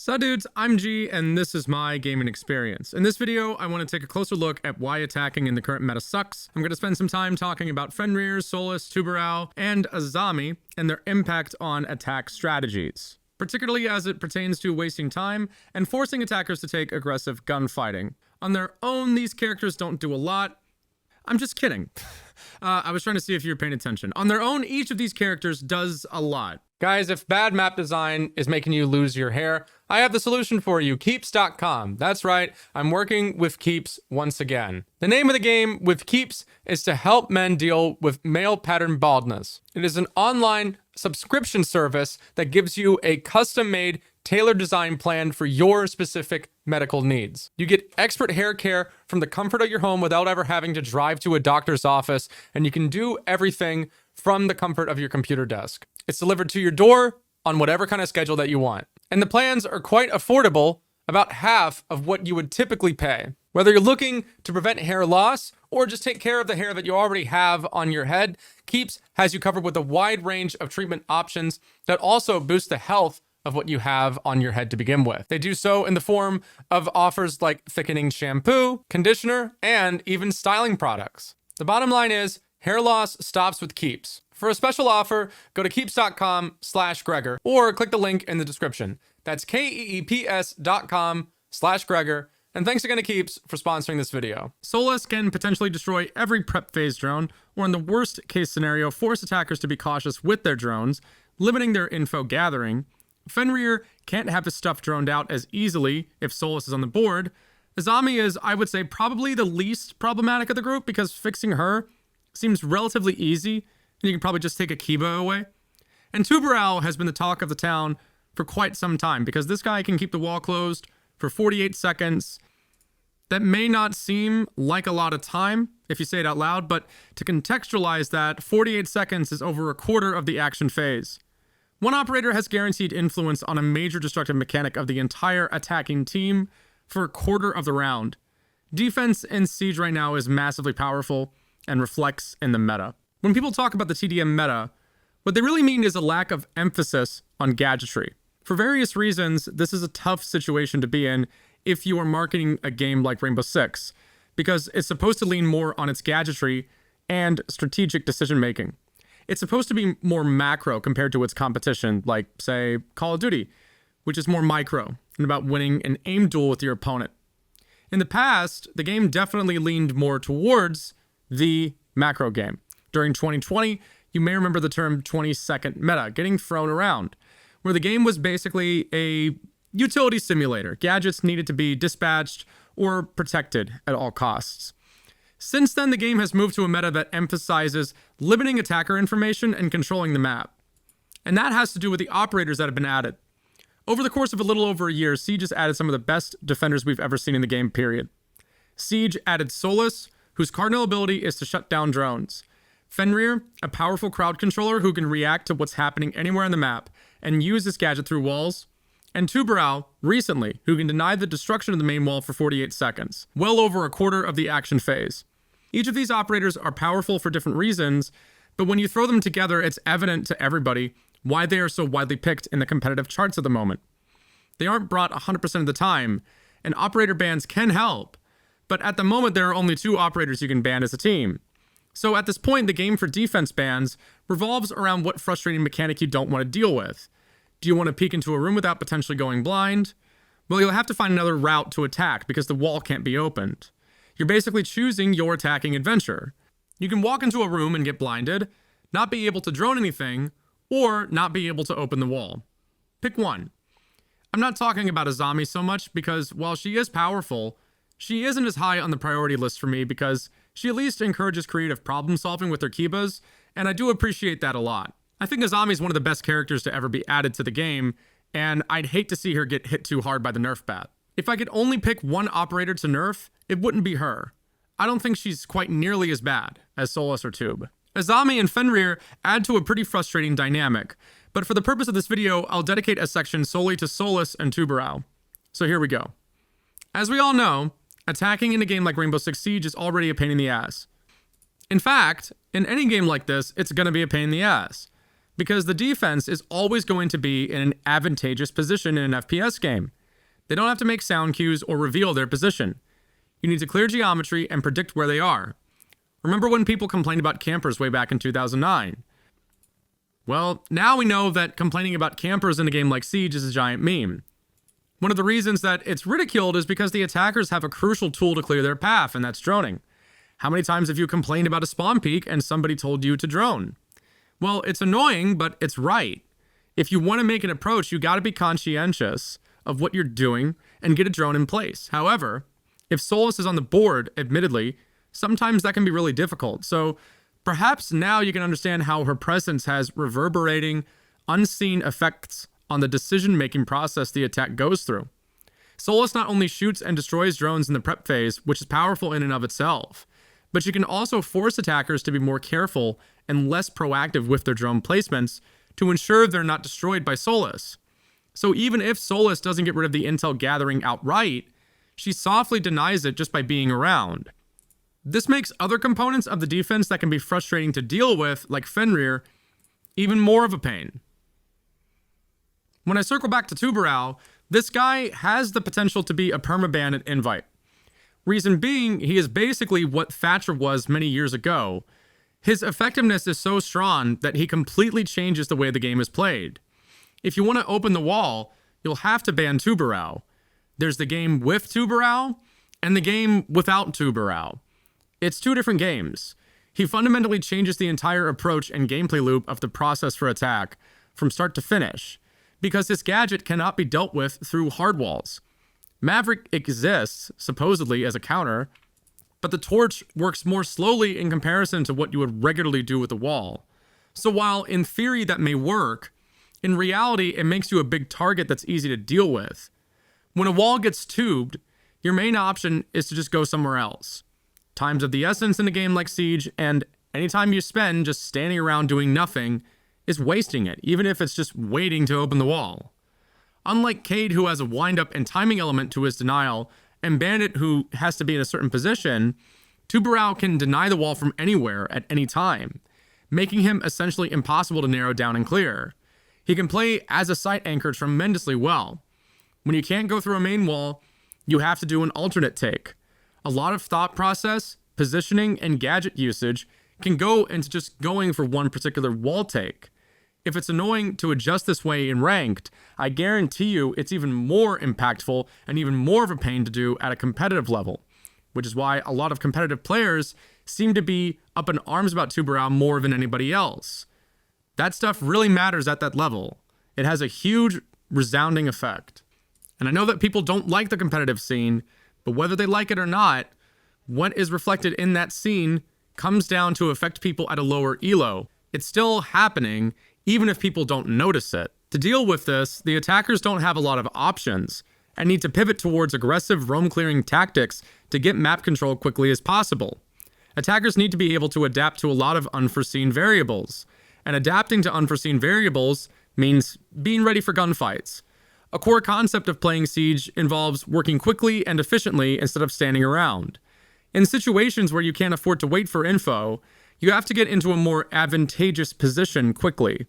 So dudes, I'm G, and this is my gaming experience. In this video, I want to take a closer look at why attacking in the current meta sucks. I'm going to spend some time talking about Fenrir, Solus, Tuberau, and Azami, and their impact on attack strategies, particularly as it pertains to wasting time and forcing attackers to take aggressive gunfighting. On their own, these characters don't do a lot. I'm just kidding. I was trying to see if you're paying attention. On their own, each of these characters does a lot. Guys, if bad map design is making you lose your hair, I have the solution for you, Keeps.com. That's right, I'm working with Keeps once again. The name of the game with Keeps is to help men deal with male pattern baldness. It is an online subscription service that gives you a custom-made, tailored design plan for your specific medical needs. You get expert hair care from the comfort of your home without ever having to drive to a doctor's office, and you can do everything from the comfort of your computer desk. It's delivered to your door on whatever kind of schedule that you want. And the plans are quite affordable, about half of what you would typically pay. Whether you're looking to prevent hair loss or just take care of the hair that you already have on your head, Keeps has you covered with a wide range of treatment options that also boost the health of what you have on your head to begin with. They do so in the form of offers like thickening shampoo, conditioner, and even styling products. The bottom line is, hair loss stops with Keeps. For a special offer, go to keeps.com/Gregor or click the link in the description. That's keeps.com/Gregor. And thanks again to Keeps for sponsoring this video. Solus can potentially destroy every prep phase drone, or in the worst case scenario, force attackers to be cautious with their drones, limiting their info gathering. Fenrir can't have his stuff droned out as easily if Solus is on the board. Azami is, I would say, probably the least problematic of the group because fixing her seems relatively easy, and you can probably just take a Kiba away. And Tuberau has been the talk of the town for quite some time because this guy can keep the wall closed for 48 seconds. That may not seem like a lot of time if you say it out loud, but to contextualize that, 48 seconds is over a quarter of the action phase. One operator has guaranteed influence on a major destructive mechanic of the entire attacking team for a quarter of the round. Defense in Siege right now is massively powerful and reflects in the meta. When people talk about the TDM meta, what they really mean is a lack of emphasis on gadgetry. For various reasons, this is a tough situation to be in if you are marketing a game like Rainbow Six, because it's supposed to lean more on its gadgetry and strategic decision making. It's supposed to be more macro compared to its competition, like, say, Call of Duty, which is more micro and about winning an aim duel with your opponent. In the past, the game definitely leaned more towards the macro game. During 2020, you may remember the term 20-second meta getting thrown around, where the game was basically a utility simulator. Gadgets needed to be dispatched or protected at all costs. Since then, the game has moved to a meta that emphasizes limiting attacker information and controlling the map. And that has to do with the operators that have been added. Over the course of a little over a year, Siege has added some of the best defenders we've ever seen in the game, period. Siege added Solus, whose cardinal ability is to shut down drones. Fenrir, a powerful crowd controller who can react to what's happening anywhere on the map and use this gadget through walls. And Tuberau, recently, who can deny the destruction of the main wall for 48 seconds, well over a quarter of the action phase. Each of these operators are powerful for different reasons, but when you throw them together, it's evident to everybody why they are so widely picked in the competitive charts at the moment. They aren't brought 100% of the time, and operator bans can help, but at the moment there are only 2 operators you can ban as a team. So at this point, the game for defense bans revolves around what frustrating mechanic you don't want to deal with. Do you want to peek into a room without potentially going blind? Well, you'll have to find another route to attack because the wall can't be opened. You're basically choosing your attacking adventure. You can walk into a room and get blinded, not be able to drone anything, or not be able to open the wall. Pick one. I'm not talking about Azami so much because while she is powerful, she isn't as high on the priority list for me because she at least encourages creative problem solving with her Kibas, and I do appreciate that a lot. I think Azami is one of the best characters to ever be added to the game, and I'd hate to see her get hit too hard by the nerf bat. If I could only pick one operator to nerf, it wouldn't be her. I don't think she's quite nearly as bad as Solus or Tube. Azami and Fenrir add to a pretty frustrating dynamic, but for the purpose of this video, I'll dedicate a section solely to Solus and Tuberau. So here we go. As we all know, attacking in a game like Rainbow Six Siege is already a pain in the ass. In fact, in any game like this, it's gonna be a pain in the ass. because the defense is always going to be in an advantageous position in an FPS game. They don't have to make sound cues or reveal their position. You need to clear geometry and predict where they are. Remember when people complained about campers way back in 2009? Well, now we know that complaining about campers in a game like Siege is a giant meme. One of the reasons that it's ridiculed is because the attackers have a crucial tool to clear their path, and that's droning. How many times have you complained about a spawn peak and somebody told you to drone? Well, it's annoying, but it's right. If you want to make an approach, you got to be conscientious of what you're doing and get a drone in place. However, if Solus is on the board, admittedly, sometimes that can be really difficult. So perhaps now you can understand how her presence has reverberating, unseen effects on the decision-making process the attack goes through. Solus not only shoots and destroys drones in the prep phase, which is powerful in and of itself, but she can also force attackers to be more careful and less proactive with their drone placements to ensure they're not destroyed by Solus. So even if Solus doesn't get rid of the intel gathering outright, she softly denies it just by being around. This makes other components of the defense that can be frustrating to deal with, like Fenrir, even more of a pain. When I circle back to Tubarão, this guy has the potential to be a permaban at Invite. Reason being, he is basically what Thatcher was many years ago. His effectiveness is so strong that he completely changes the way the game is played. If you want to open the wall, you'll have to ban Tubarão. There's the game with Tubarão and the game without Tubarão. It's two different games. He fundamentally changes the entire approach and gameplay loop of the process for attack from start to finish, because this gadget cannot be dealt with through hard walls. Maverick exists, supposedly, as a counter, but the torch works more slowly in comparison to what you would regularly do with a wall. So while in theory that may work, in reality it makes you a big target that's easy to deal with. When a wall gets tubed, your main option is to just go somewhere else. Time's of the essence in a game like Siege, and any time you spend just standing around doing nothing is wasting it, even if it's just waiting to open the wall. Unlike Cade, who has a wind-up and timing element to his denial, and Bandit, who has to be in a certain position, Tubarão can deny the wall from anywhere at any time, making him essentially impossible to narrow down and clear. He can play as a sight anchor tremendously well. When you can't go through a main wall, you have to do an alternate take. A lot of thought process, positioning, and gadget usage can go into just going for one particular wall take. If it's annoying to adjust this way in ranked, I guarantee you it's even more impactful and even more of a pain to do at a competitive level, which is why a lot of competitive players seem to be up in arms about Tubarão more than anybody else. That stuff really matters at that level. It has a huge, resounding effect. And I know that people don't like the competitive scene, but whether they like it or not, what is reflected in that scene comes down to affect people at a lower elo. It's still happening, even if people don't notice it. To deal with this, the attackers don't have a lot of options and need to pivot towards aggressive roam clearing tactics to get map control quickly as possible. Attackers need to be able to adapt to a lot of unforeseen variables, and adapting to unforeseen variables means being ready for gunfights. A core concept of playing Siege involves working quickly and efficiently instead of standing around. In situations where you can't afford to wait for info, you have to get into a more advantageous position quickly.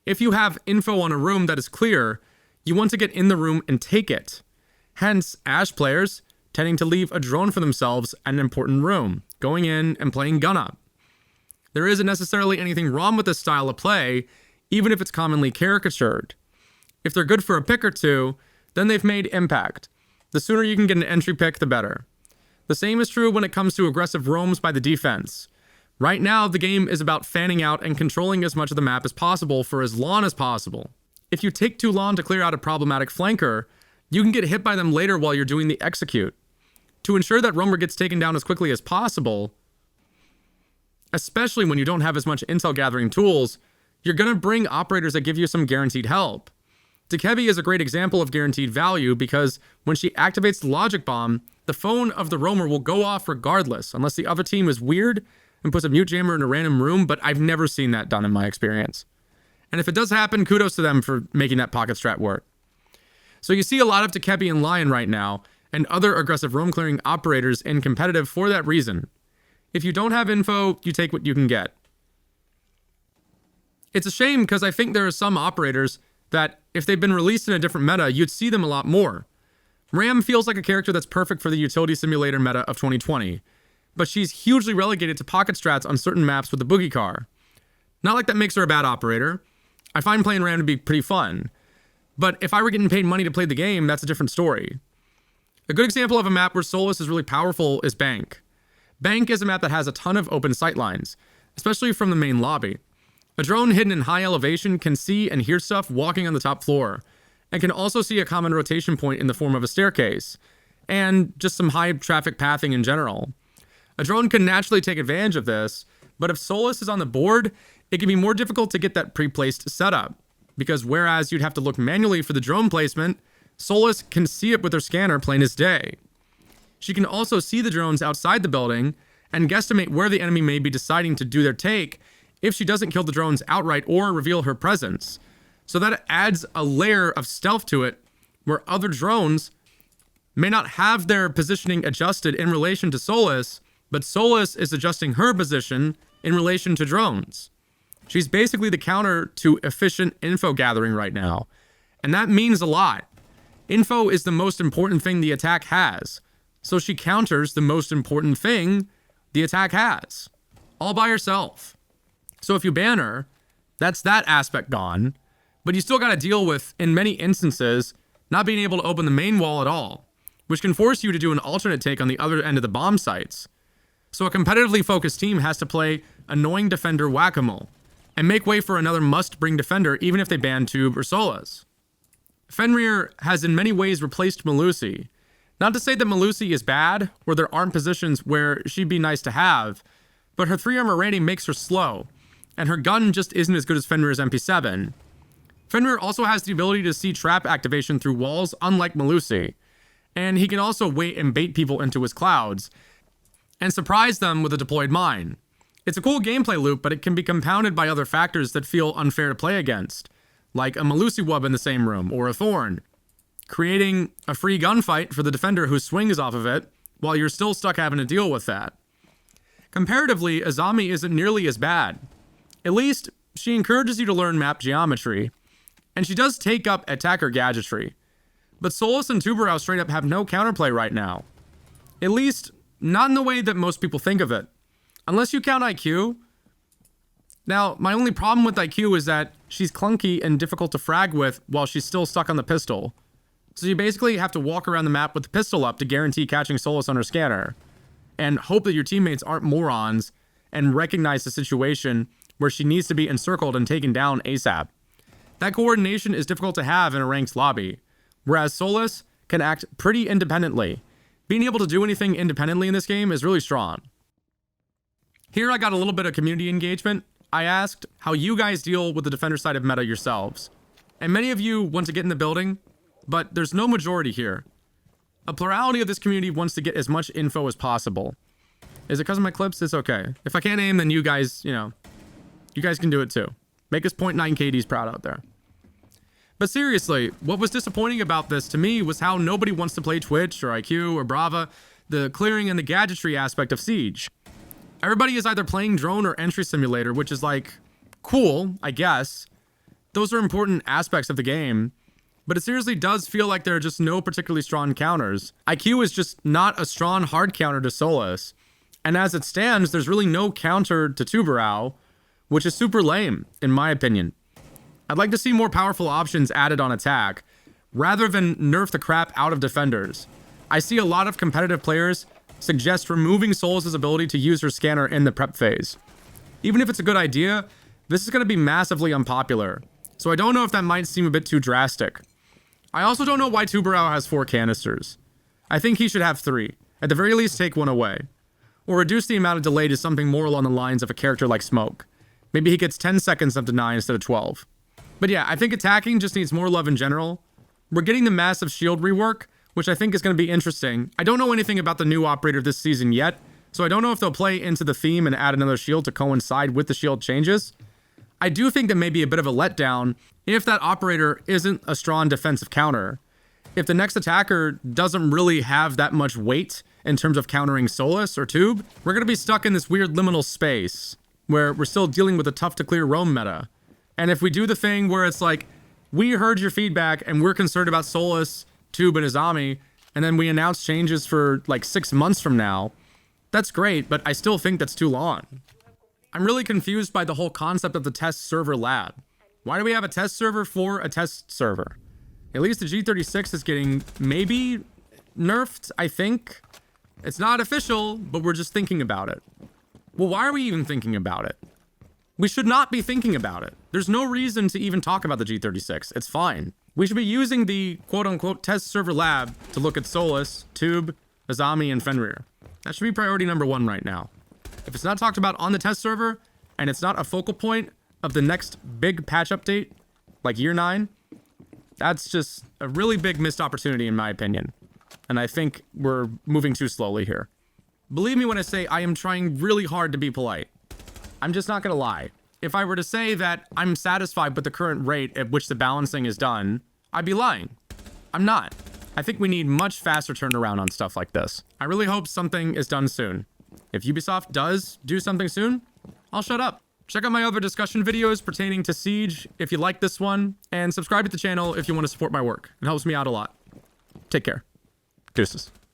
If you have info on a room that is clear, you want to get in the room and take it. Hence, Ash players tending to leave a drone for themselves at an important room, going in and playing gun up. There isn't necessarily anything wrong with this style of play, even if it's commonly caricatured. If they're good for a pick or two, then they've made impact. The sooner you can get an entry pick, the better. The same is true when it comes to aggressive roams by the defense. Right now, the game is about fanning out and controlling as much of the map as possible for as long as possible. If you take too long to clear out a problematic flanker, you can get hit by them later while you're doing the execute. To ensure that roamer gets taken down as quickly as possible, especially when you don't have as much intel gathering tools, you're going to bring operators that give you some guaranteed help. Dekebi is a great example of guaranteed value because when she activates the logic bomb, the phone of the roamer will go off regardless, unless the other team is weird and puts a mute jammer in a random room, but I've never seen that done in my experience. And if it does happen, kudos to them for making that pocket strat work. So you see a lot of Dekebi and Lion right now, and other aggressive roam clearing operators in competitive for that reason. If you don't have info, you take what you can get. It's a shame because I think there are some operators that if they've been released in a different meta, you'd see them a lot more. Ram feels like a character that's perfect for the utility simulator meta of 2020, but she's hugely relegated to pocket strats on certain maps with the boogie car. Not like that makes her a bad operator. I find playing Ram to be pretty fun. But if I were getting paid money to play the game, that's a different story. A good example of a map where Solus is really powerful is Bank. Bank is a map that has a ton of open sightlines, especially from the main lobby. A drone hidden in high elevation can see and hear stuff walking on the top floor, and can also see a common rotation point in the form of a staircase, and just some high traffic pathing in general. A drone can naturally take advantage of this, but if Solus is on the board, it can be more difficult to get that pre-placed setup, because whereas you'd have to look manually for the drone placement, Solus can see it with her scanner plain as day. She can also see the drones outside the building and guesstimate where the enemy may be deciding to do their take if she doesn't kill the drones outright or reveal her presence. So that adds a layer of stealth to it where other drones may not have their positioning adjusted in relation to Solus, but Solus is adjusting her position in relation to drones. She's basically the counter to efficient info gathering right now, and that means a lot. Info is the most important thing the attack has, so she counters the most important thing the attack has, all by herself. So if you ban her, that's that aspect gone, but you still gotta deal with, in many instances, not being able to open the main wall at all, which can force you to do an alternate take on the other end of the bomb sites. So a competitively focused team has to play annoying defender whack-a-mole, and make way for another must-bring defender even if they ban Tube or Solus. Fenrir has in many ways replaced Melusi. Not to say that Melusi is bad, or there aren't positions where she'd be nice to have, but her 3 armor rating makes her slow, and her gun just isn't as good as Fenrir's MP7. Fenrir also has the ability to see trap activation through walls, unlike Melusi, and he can also wait and bait people into his clouds, and surprise them with a deployed mine. It's a cool gameplay loop, but it can be compounded by other factors that feel unfair to play against, like a Melusi wub in the same room, or a Thorn, creating a free gunfight for the defender who swings off of it, while you're still stuck having to deal with that. Comparatively, Azami isn't nearly as bad. At least, she encourages you to learn map geometry, and she does take up attacker gadgetry. But Solus and Tuberau straight up have no counterplay right now. At least, not in the way that most people think of it. Unless you count IQ. Now, my only problem with IQ is that she's clunky and difficult to frag with while she's still stuck on the pistol. So you basically have to walk around the map with the pistol up to guarantee catching Solus on her scanner, and hope that your teammates aren't morons and recognize the situation where she needs to be encircled and taken down ASAP. That coordination is difficult to have in a ranked lobby, whereas Solus can act pretty independently. Being able to do anything independently in this game is really strong. Here I got a little bit of community engagement. I asked how you guys deal with the defender side of meta yourselves. And many of you want to get in the building, but there's no majority here. A plurality of this community wants to get as much info as possible. Is it because of my clips? It's okay. If I can't aim, then you guys, you guys can do it too. Make us 0.9 KDs proud out there. But seriously, what was disappointing about this to me was how nobody wants to play Twitch or IQ or Brava, the clearing and the gadgetry aspect of Siege. Everybody is either playing drone or entry simulator, which is like, cool, I guess. Those are important aspects of the game, but it seriously does feel like there are just no particularly strong counters. IQ is just not a strong hard counter to Solus, and as it stands, there's really no counter to Tuberau, which is super lame, in my opinion. I'd like to see more powerful options added on attack, rather than nerf the crap out of defenders. I see a lot of competitive players suggest removing Solus' ability to use her scanner in the prep phase. Even if it's a good idea, this is going to be massively unpopular, so I don't know if that might seem a bit too drastic. I also don't know why Tuberau has 4 canisters. I think he should have 3. At the very least, take one away. Or reduce the amount of delay to something more along the lines of a character like Smoke. Maybe he gets 10 seconds up to 9 instead of 12. But yeah, I think attacking just needs more love in general. We're getting the massive shield rework, which I think is going to be interesting. I don't know anything about the new operator this season yet, so I don't know if they'll play into the theme and add another shield to coincide with the shield changes. I do think that may be a bit of a letdown if that operator isn't a strong defensive counter. If the next attacker doesn't really have that much weight in terms of countering Solus or Tube, we're going to be stuck in this weird liminal space where we're still dealing with a tough to clear roam meta. And if we do the thing where it's like, we heard your feedback and we're concerned about Solus, Tube, and Izami, and then we announce changes for like 6 months from now, that's great, but I still think that's too long. I'm really confused by the whole concept of the test server lab. Why do we have a test server for a test server? At least the G36 is getting maybe nerfed, I think. It's not official, but we're just thinking about it. Well, why are we even thinking about it? We should not be thinking about it. There's no reason to even talk about the G36. It's fine. We should be using the quote-unquote test server lab to look at Solus, Tube, Izami, and Fenrir. That should be priority number 1 right now. If it's not talked about on the test server, and it's not a focal point of the next big patch update, like year 9, that's just a really big missed opportunity in my opinion. And I think we're moving too slowly here. Believe me when I say I am trying really hard to be polite. I'm just not gonna lie. If I were to say that I'm satisfied with the current rate at which the balancing is done, I'd be lying. I'm not. I think we need much faster turnaround on stuff like this. I really hope something is done soon. If Ubisoft does do something soon, I'll shut up. Check out my other discussion videos pertaining to Siege if you like this one, and subscribe to the channel if you want to support my work. It helps me out a lot. Take care. Deuces.